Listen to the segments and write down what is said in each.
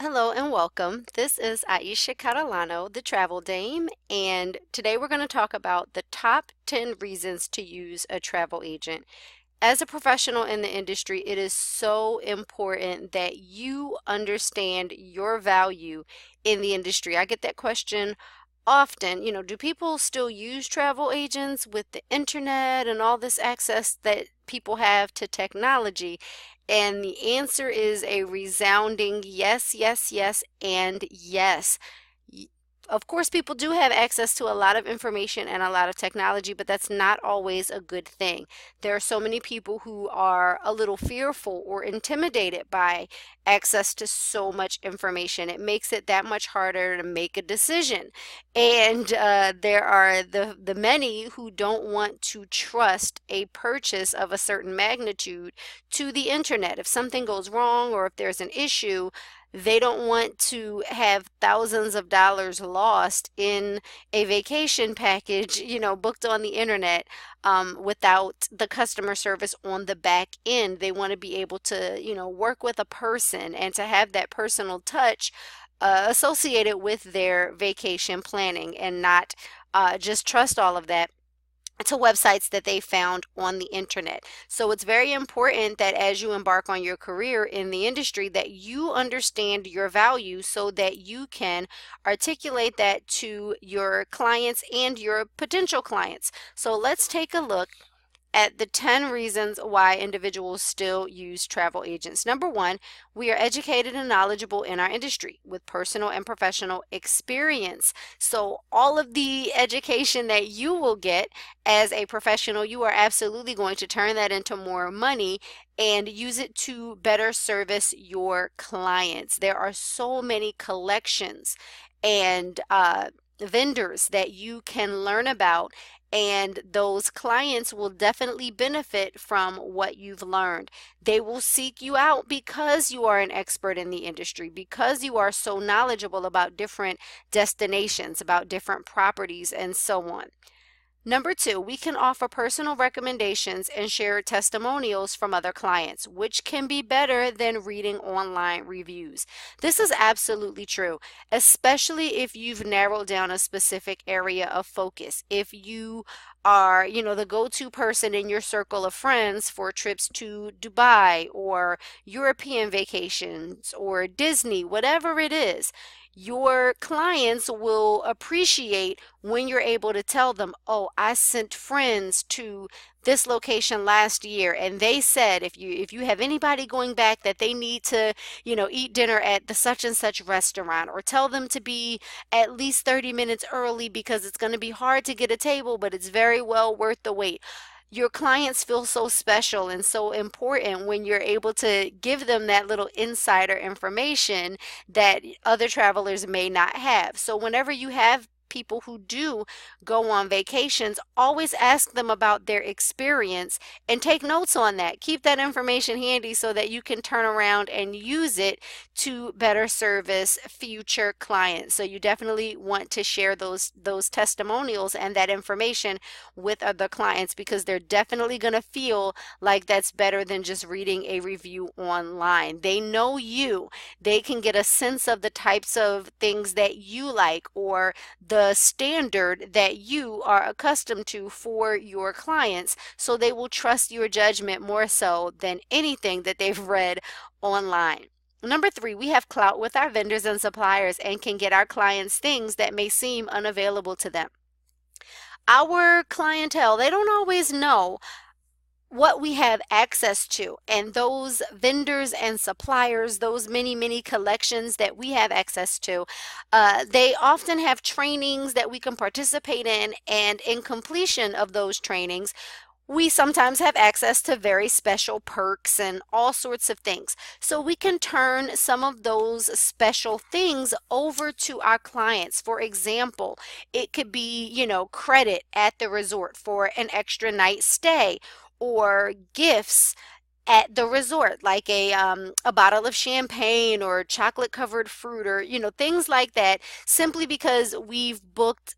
Hello and welcome. This is Aisha Catalano, the Travel Dame, and today we're going to talk about the top 10 reasons to use a travel agent. As a professional in the industry, it is so important that you understand your value in the industry. I get that question often, do people still use travel agents with the internet and all this access that people have to technology? And the answer is a resounding yes, yes, yes, and yes. Y- Of course, people do have access to a lot of information and a lot of technology, but that's not always a good thing. There are so many people who are a little fearful or intimidated by access to so much information. It makes it that much harder to make a decision. And there are the many who don't want to trust a purchase of a certain magnitude to the internet. If something goes wrong or if there's an issue, they don't want to have thousands of dollars lost in a vacation package, booked on the internet, without the customer service on the back end. They want to be able to, work with a person and to have that personal touch associated with their vacation planning and not just trust all of that to websites that they found on the internet. So it's very important that as you embark on your career in the industry that you understand your value so that you can articulate that to your clients and your potential clients. So let's take a look at the 10 reasons why individuals still use travel agents. Number one, we are educated and knowledgeable in our industry with personal and professional experience. So, all of the education that you will get as a professional, you are absolutely going to turn that into more money and use it to better service your clients. There are so many collections and vendors that you can learn about, and those clients will definitely benefit from what you've learned. They will seek you out because you are an expert in the industry, because you are so knowledgeable about different destinations, about different properties, and so on. Number two, we can offer personal recommendations and share testimonials from other clients, which can be better than reading online reviews. This is absolutely true, especially if you've narrowed down a specific area of focus. If you are, the go-to person in your circle of friends for trips to Dubai or European vacations or Disney, whatever it is, your clients will appreciate when you're able to tell them, oh, I sent friends to this location last year and they said if you have anybody going back that they need to, eat dinner at the such and such restaurant, or tell them to be at least 30 minutes early because it's going to be hard to get a table, but it's very well worth the wait. Your clients feel so special and so important when you're able to give them that little insider information that other travelers may not have. So whenever you have people who do go on vacations, always ask them about their experience and take notes on that. Keep that information handy so that you can turn around and use it to better service future clients. So you definitely want to share those testimonials and that information with other clients because they're definitely going to feel like that's better than just reading a review online. They know you. They can get a sense of the types of things that you like or the standard that you are accustomed to for your clients. So they will trust your judgment more so than anything that they've read online. Number three, we have clout with our vendors and suppliers and can get our clients things that may seem unavailable to them. Our clientele, they don't always know what we have access to, and those vendors and suppliers, those many collections that we have access to, they often have trainings that we can participate in, and in completion of those trainings we sometimes have access to very special perks and all sorts of things. So we can turn some of those special things over to our clients. For example, it could be, credit at the resort for an extra night stay, or gifts at the resort, like a bottle of champagne or chocolate covered fruit, or things like that, simply because we've booked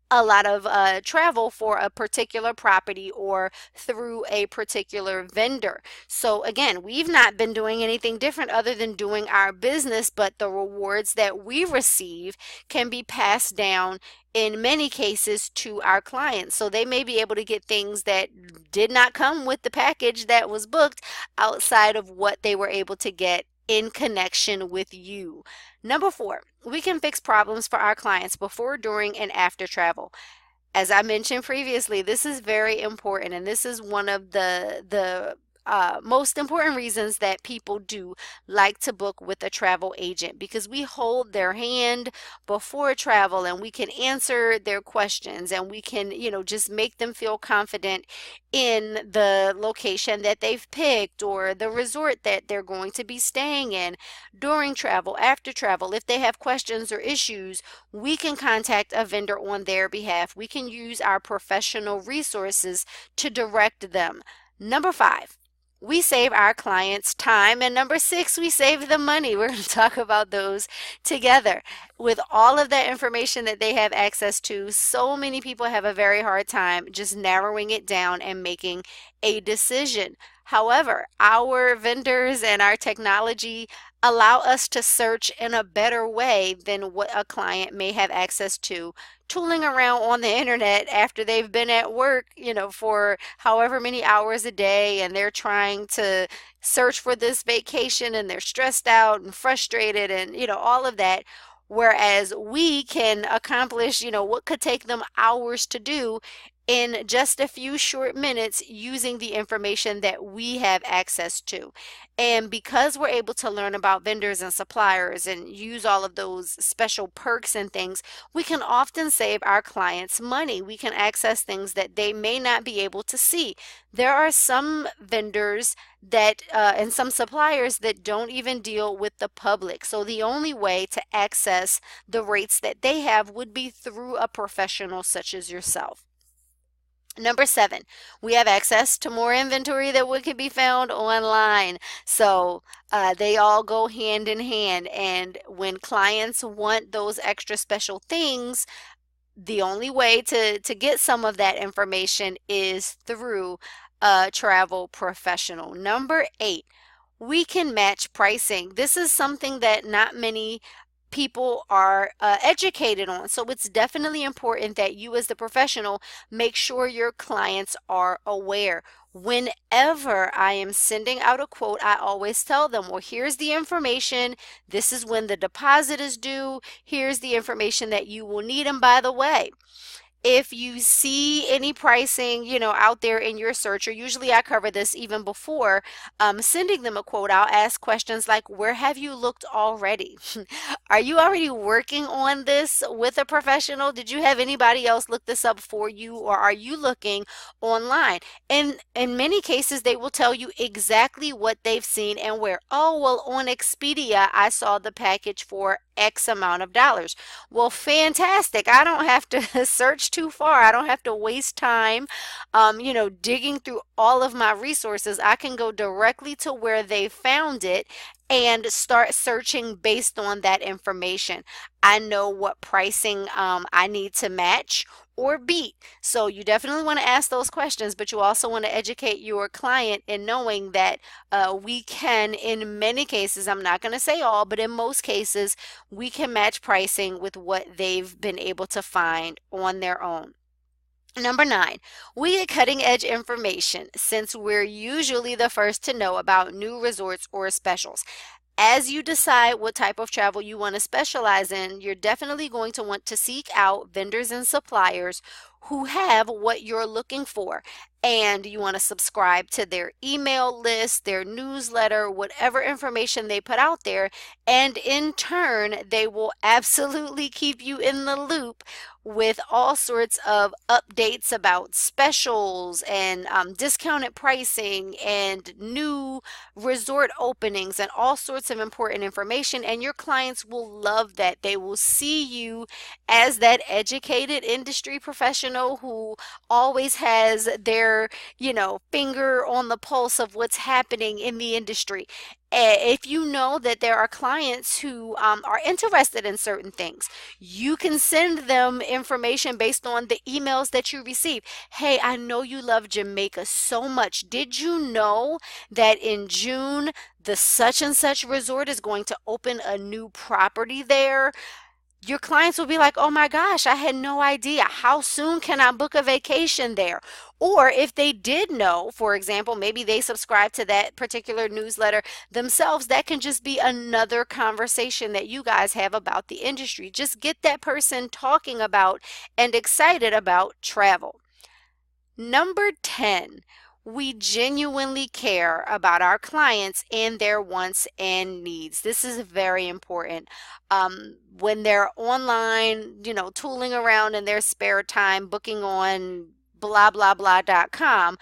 a lot of travel for a particular property or through a particular vendor. So again, we've not been doing anything different other than doing our business, but the rewards that we receive can be passed down in many cases to our clients. So they may be able to get things that did not come with the package that was booked outside of what they were able to get in connection with you. Number 4, we can fix problems for our clients before, during, and after travel. As I mentioned previously, this is very important, and this is one of the most important reasons that people do like to book with a travel agent, because we hold their hand before travel and we can answer their questions, and we can, just make them feel confident in the location that they've picked or the resort that they're going to be staying in during travel, after travel. If they have questions or issues, we can contact a vendor on their behalf. We can use our professional resources to direct them. Number 5, we save our clients time. And number 6, we save them money. We're going to talk about those together. With all of that information that they have access to, so many people have a very hard time just narrowing it down and making a decision. However, our vendors and our technology allow us to search in a better way than what a client may have access to tooling around on the internet after they've been at work, for however many hours a day, and they're trying to search for this vacation and they're stressed out and frustrated and, all of that. Whereas we can accomplish, what could take them hours to do in just a few short minutes using the information that we have access to. And because we're able to learn about vendors and suppliers and use all of those special perks and things, we can often save our clients money. We can access things that they may not be able to see. There are some vendors that and some suppliers that don't even deal with the public. So the only way to access the rates that they have would be through a professional such as yourself. Number 7, we have access to more inventory that what can be found online. So they all go hand in hand. And when clients want those extra special things, the only way to get some of that information is through a travel professional. Number 8, we can match pricing. This is something that not many people are educated on. So it's definitely important that you as the professional make sure your clients are aware. Whenever I am sending out a quote, I always tell them, well, here's the information. This is when the deposit is due. Here's the information that you will need. And by the way, if you see any pricing, out there in your search, or usually I cover this even before sending them a quote, I'll ask questions like, where have you looked already? Are you already working on this with a professional? Did you have anybody else look this up for you, or are you looking online? And in many cases, they will tell you exactly what they've seen and where. Oh, well, on Expedia, I saw the package for X amount of dollars. Well, fantastic. I don't have to search too far. I don't have to waste time, digging through all of my resources. I can go directly to where they found it and start searching based on that information. I know what pricing I need to match or beat. So you definitely want to ask those questions, but you also want to educate your client in knowing that we can, in many cases, I'm not going to say all, but in most cases, we can match pricing with what they've been able to find on their own. Number 9, we get cutting edge information since we're usually the first to know about new resorts or specials. As you decide what type of travel you want to specialize in, you're definitely going to want to seek out vendors and suppliers who have what you're looking for. And you want to subscribe to their email list, their newsletter, whatever information they put out there. And in turn, they will absolutely keep you in the loop with all sorts of updates about specials and discounted pricing and new resort openings and all sorts of important information. And your clients will love that. They will see you as that educated industry professional who always has their, finger on the pulse of what's happening in the industry. If you know that there are clients who are interested in certain things, you can send them information based on the emails that you receive. Hey, I know you love Jamaica so much. Did you know that in June, the such and such resort is going to open a new property there? Your clients will be like, oh my gosh, I had no idea. How soon can I book a vacation there? Or if they did know, for example, maybe they subscribe to that particular newsletter themselves, that can just be another conversation that you guys have about the industry. Just get that person talking about and excited about travel. Number 10, we genuinely care about our clients and their wants and needs. This is very important. When they're online, tooling around in their spare time, booking on blah, blah, blah.com,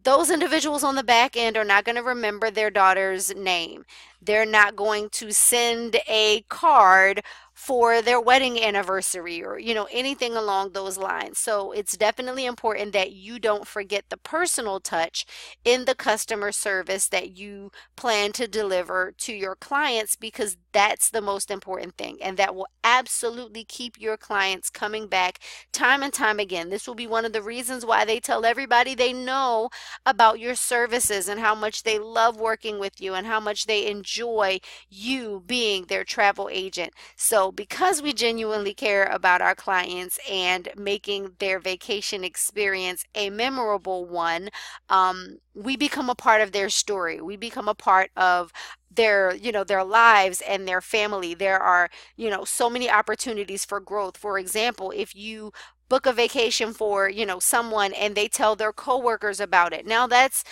those individuals on the back end are not going to remember their daughter's name. They're not going to send a card for their wedding anniversary or, anything along those lines. So it's definitely important that you don't forget the personal touch in the customer service that you plan to deliver to your clients, because that's the most important thing. And that will absolutely keep your clients coming back time and time again. This will be one of the reasons why they tell everybody they know about your services and how much they love working with you and how much they enjoy you being their travel agent. So, because we genuinely care about our clients and making their vacation experience a memorable one, we become a part of their story. We become a part of their lives and their family. There are, so many opportunities for growth. For example, if you book a vacation for, someone and they tell their coworkers about it. Now that's,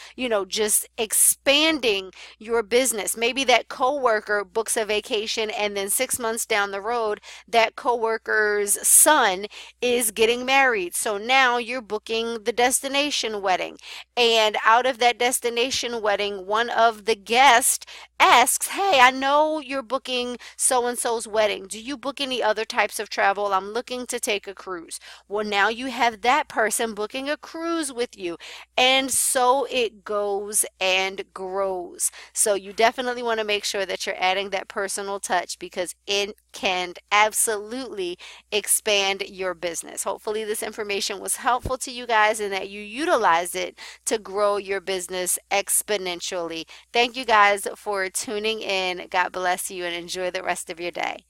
just expanding your business. Maybe that coworker books a vacation and then 6 months down the road, that coworker's son is getting married. So now you're booking the destination wedding. And out of that destination wedding, one of the guests asks, hey, I know you're booking so and so's wedding. Do you book any other types of travel? I'm looking to take a cruise. Well, now you have that person booking a cruise with you. And so it goes and grows. So you definitely want to make sure that you're adding that personal touch, because it can absolutely expand your business. Hopefully, this information was helpful to you guys and that you utilize it to grow your business exponentially. Thank you guys for tuning in. God bless you and enjoy the rest of your day.